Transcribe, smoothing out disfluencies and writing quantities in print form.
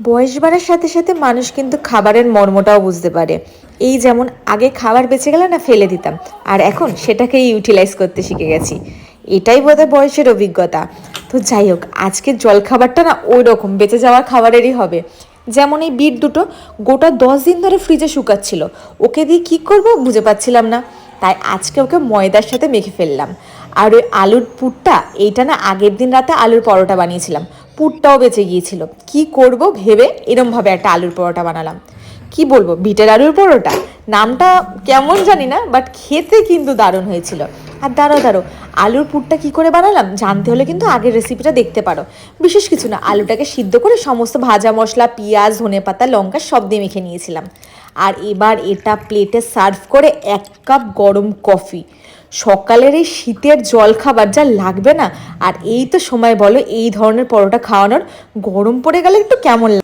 বয়স বাড়ার সাথে সাথে মানুষ কিন্তু খাবারের মর্মটাও বুঝতে পারে। এই যেমন আগে খাবার বেঁচে গেলে না ফেলে দিতাম, আর এখন সেটাকেই ইউটিলাইজ করতে শিখে গেছি। এটাই বোধহয় বয়সের অভিজ্ঞতা। তো যাই হোক, আজকের জলখাবারটা না ওই রকম বেঁচে যাওয়ার খাবারেরই হবে। যেমন এই বিট দুটো গোটা 10 দিন ধরে ফ্রিজে শুকাচ্ছিল, ওকে দিয়ে কী করবো বুঝে পাচ্ছিলাম না, তাই আজকে ওকে ময়দার সাথে মেখে ফেললাম। আর ওই আলুর পুরটা, এইটা না আগের দিন রাতে আলুর পরোটা বানিয়েছিলাম, পুরটাও বেঁচে গিয়েছিল। কি করব ভেবে এরমভাবে একটা আলুর পরোটা বানালাম। কি বলবো, বিটের আলুর পরোটা, নামটা কেমন জানি না, বাট খেতে কিন্তু দারুণ হয়েছিল। আর দাঁড়ো, আলুর পুরটা কি করে বানালাম জানতে হলে কিন্তু আগের রেসিপিটা দেখতে পারো। বিশেষ কিছু না, আলুটাকে সিদ্ধ করে সমস্ত ভাজা মশলা, পেঁয়াজ, ধনেপাতা, লঙ্কা সব দিয়ে মেখে নিয়েছিলাম। আর এবার এটা প্লেটে সার্ভ করে 1 কাপ গরম কফি। সকালের এই শীতের জল খাবার যা লাগবে না। আর এই তো সময় বলো এই ধরনের পরোটা খাওয়ানোর, গরম পড়ে গেলে একটু কেমন